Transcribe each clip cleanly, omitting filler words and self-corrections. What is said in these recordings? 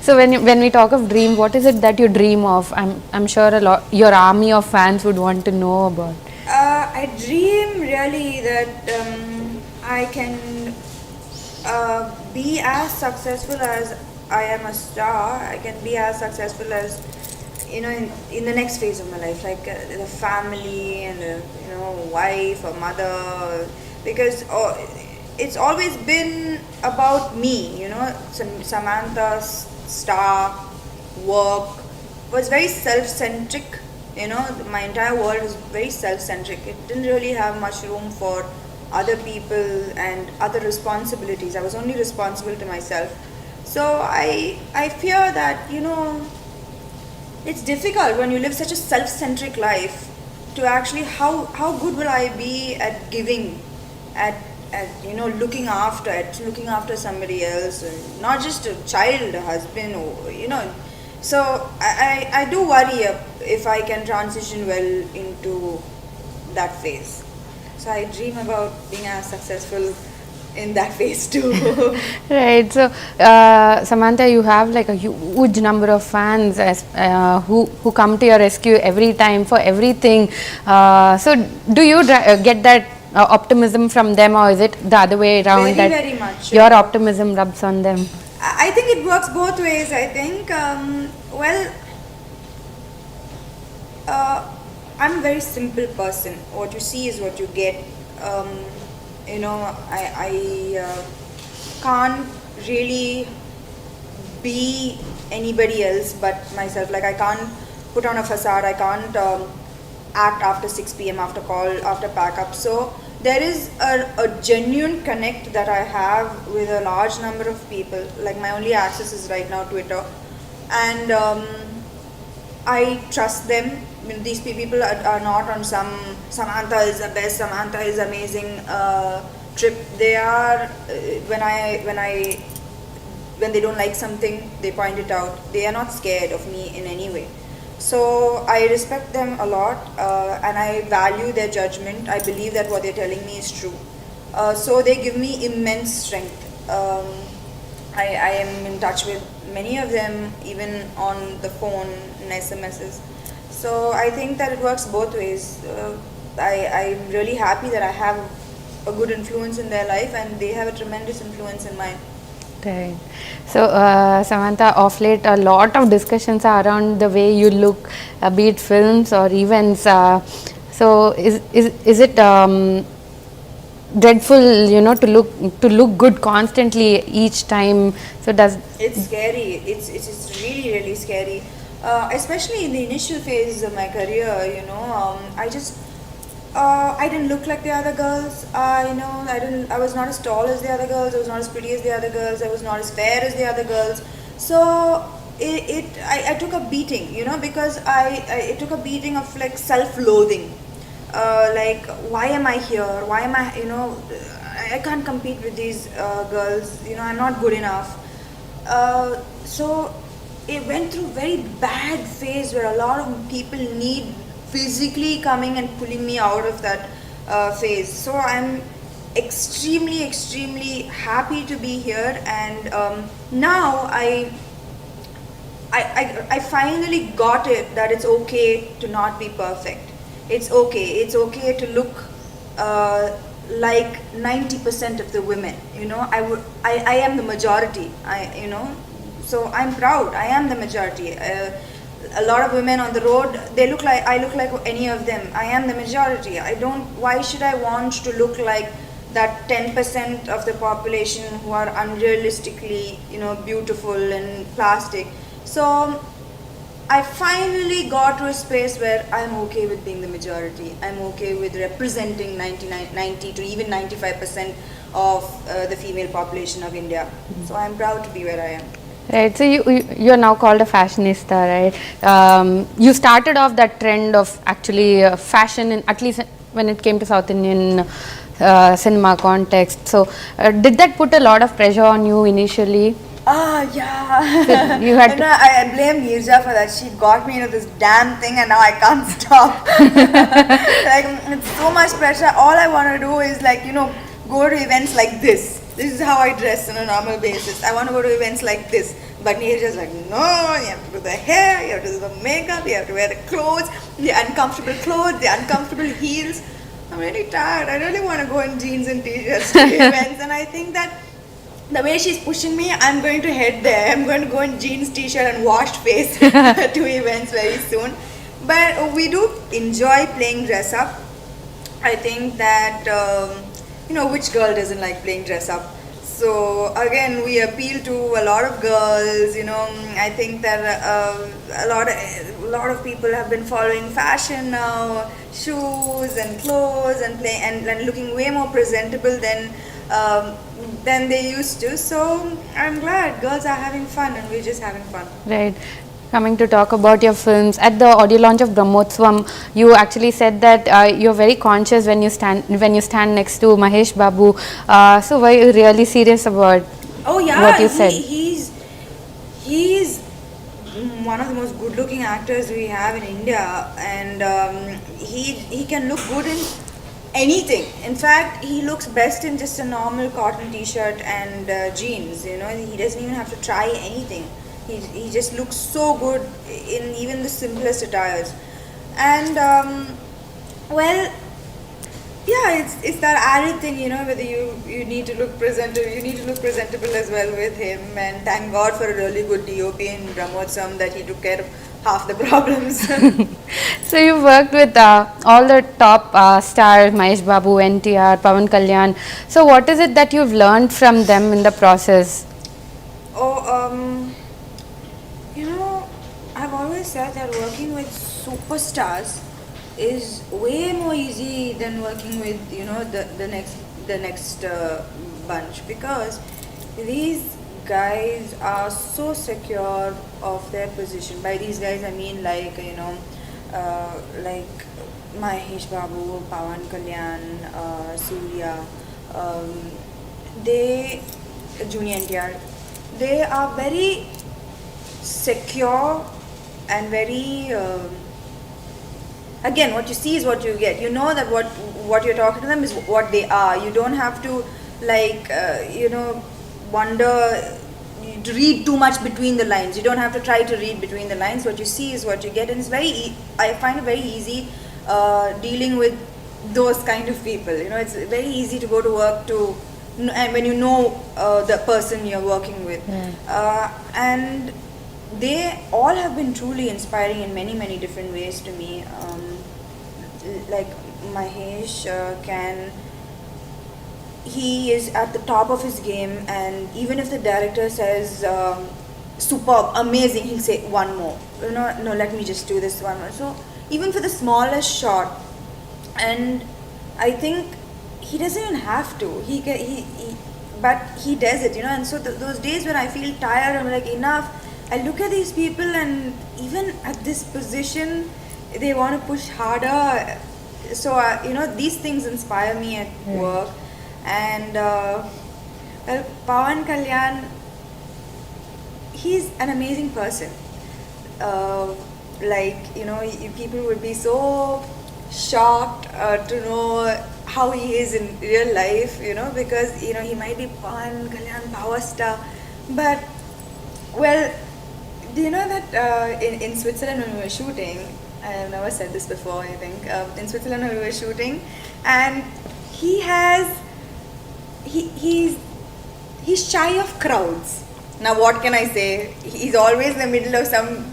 So when we talk of dream, what is it that you dream of? I'm sure a lot your army of fans would want to know about. I dream really that I can be as successful as I am a star. I can be as successful as in the next phase of my life, like the family and wife or mother, because it's always been about me. Samantha's star work was very self-centric. My entire world was very self-centric. It didn't really have much room for other people and other responsibilities. I was only responsible to myself. So I fear that it's difficult when you live such a self-centric life to actually how good will I be at giving, at looking after somebody else, and not just a child, a husband, or. So I do worry if I can transition well into that phase. So I dream about being as successful in that phase too. Right. So, Samantha, you have like a huge number of fans who come to your rescue every time for everything. So, do you get that optimism from them, or is it the other way around, Very, very much. your optimism rubs on them? I think it works both ways. I think, I'm a very simple person. What you see is what you get. I can't really be anybody else but myself. Like, I can't put on a facade. I can't act after 6 p.m. after call, after pack up. So there is a genuine connect that I have with a large number of people. Like, my only access is right now Twitter, and I trust them. These people are not on some Samantha is the best, Samantha is amazing trip. They are when they don't like something, they point it out. They are not scared of me in any way. So I respect them a lot, and I value their judgment. I believe that what they're telling me is true. So they give me immense strength. I am in touch with many of them, even on the phone and SMSs. So I think that it works both ways. I'm really happy that I have a good influence in their life, and they have a tremendous influence in mine. Right. So, Samantha, of late, a lot of discussions are around the way you look, be it films or events. So, is it dreadful, to look good constantly each time? So, It's scary. It's really, really scary. Especially in the initial phases of my career, I didn't look like the other girls. I was not as tall as the other girls. I was not as pretty as the other girls. I was not as fair as the other girls. So I took a beating, because it took a beating of like self-loathing. Like, why am I here? Why am I can't compete with these girls. I'm not good enough. So it went through very bad phase where a lot of people need physically coming and pulling me out of that phase. So I'm extremely, extremely happy to be here, and now I finally got it that it's okay to not be perfect. It's okay to look like 90% of the women. I am the majority. So I'm proud. I am the majority. A lot of women on the road, I look like any of them. I am the majority. Why should I want to look like that 10% of the population who are unrealistically, beautiful and plastic? So I finally got to a space where I'm okay with being the majority. I'm okay with representing 90 to even 95% of the female population of India. Mm-hmm. So I'm proud to be where I am. Right, so you are now called a fashionista, right? You started off that trend of actually fashion, at least when it came to South Indian cinema context. So did that put a lot of pressure on you initially? Yeah. So you had I blame Mirza for that. She got me into this damn thing, and now I can't stop. It's so much pressure. All I want to do is go to events like this. This is how I dress on a normal basis. I want to go to events like this. But Neerja's like, no, you have to do the hair, you have to do the makeup, you have to wear the clothes, the uncomfortable clothes, the uncomfortable heels. I'm really tired. I really want to go in jeans and t-shirts to events, and I think that the way she's pushing me, I'm going to head there. I'm going to go in jeans, t-shirt, and washed face to events very soon. But we do enjoy playing dress up. I think that which girl doesn't like playing dress up. So again, we appeal to a lot of girls. I think that a lot of people have been following fashion now, shoes and clothes, and and looking way more presentable than they used to. So I'm glad girls are having fun, and we're just having fun. Right. Coming to talk about your films, at the audio launch of Brahmotsvam, you actually said that you're very conscious when you stand next to Mahesh Babu. So were you really serious about what you said? He's one of the most good-looking actors we have in India, and he can look good in anything. In fact, he looks best in just a normal cotton t-shirt and jeans. He doesn't even have to try anything. He just looks so good in even the simplest attires. And well, yeah, it's that added thing, whether you need to look presentable as well with him. And thank God for a really good DOP in Brahmotsam that he took care of half the problems. So you worked with all the top stars, Mahesh Babu, NTR, Pawan Kalyan. So what is it that you've learned from them in the process? I've always said that working with superstars is way more easy than working with the next bunch, because these guys are so secure of their position. By these guys I mean like Mahesh Babu, Pawan Kalyan, Surya, they Junior NTR, they are very secure and very again, what you see is what you get. You know that what you're talking to them is what they are. You don't have to wonder to read too much between the lines. You don't have to try to read between the lines. What you see is what you get, and it's I find it very easy dealing with those kind of people. It's very easy to go to work and when you know the person you're working with. And they all have been truly inspiring in many, many different ways to me. Like Mahesh he is at the top of his game, and even if the director says superb, amazing, he'll say one more. No, let me just do this one more. So even for the smallest shot, and I think he doesn't even have to. But he does it, And so those days when I feel tired, I'm like, enough. I look at these people, and even at this position, they want to push harder. So these things inspire me at work. And Pawan Kalyan, he's an amazing person. People would be so shocked to know how he is in real life, because he might be Pawan Kalyan, power star, but well, do you know that in Switzerland when we were shooting, I've never said this before, I think, in Switzerland when we were shooting, and he's shy of crowds. Now what can I say? He's always in the middle of some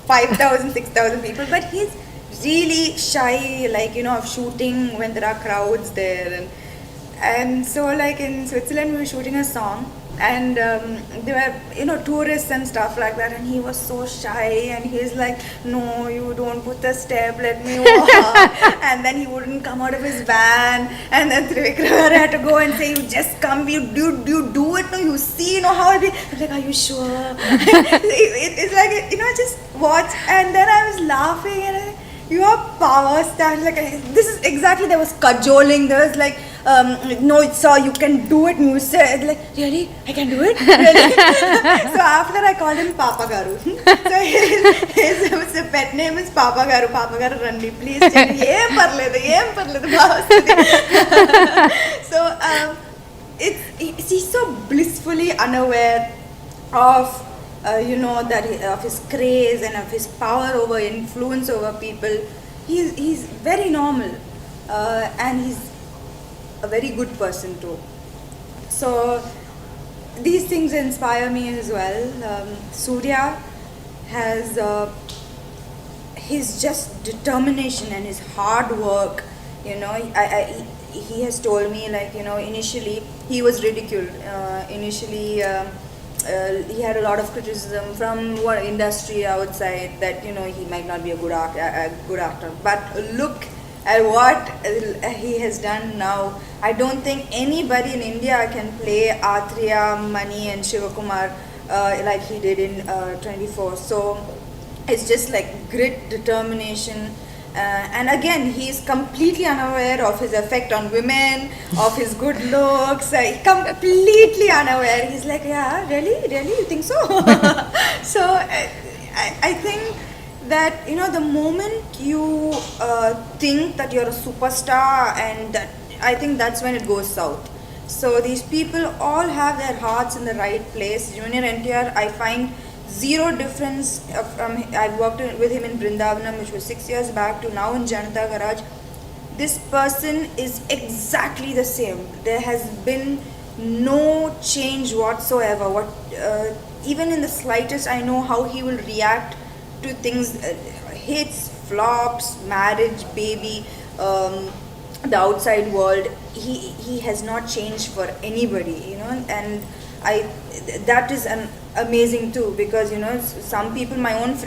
5,000, 6,000 people, but he's really shy, of shooting when there are crowds there. And so like in Switzerland we were shooting a song, and there were tourists and stuff like that, and he was so shy, and he's like, no, you don't put the step, let me walk. And then he wouldn't come out of his van, and then Trivikram had to go and say, you just come, you do it, no, you see, how it be. I was like, are you sure? It's like, just watch. And then I was laughing, and I was like, you are power star. Like, this is exactly, there was cajoling, there was like, no sir, you can do it. And you said like, really, I can do it, really? So after I called him Papa Garu. So his pet name is Papa Garu Randi, please tell me, em parledu So he's so blissfully unaware of of his craze and of his power over influence over people. He's very normal, and he's a very good person too. So these things inspire me as well. Surya has his just determination and his hard work. He has told me, like, initially he was ridiculed. Initially, he had a lot of criticism from what industry outside, that he might not be a good actor. But look at what he has done now. I don't think anybody in India can play Athriya, Mani, and Shivakumar like he did in 24. So it's just like grit, determination. And again, he's completely unaware of his effect on women, of his good looks. Completely unaware. He's like, yeah, really, you think so? So I think that the moment you think that you're a superstar, and that, I think that's when it goes south. So these people all have their hearts in the right place. Junior NTR, I find zero difference from, I've worked with him in Brindavanam, which was 6 years back, to now in Janata Garage. This person is exactly the same. There has been no change whatsoever. Even in the slightest, I know how he will react to things, hits, flops, marriage, baby, the outside world. He has not changed for anybody, and that is an amazing too, because some people, my own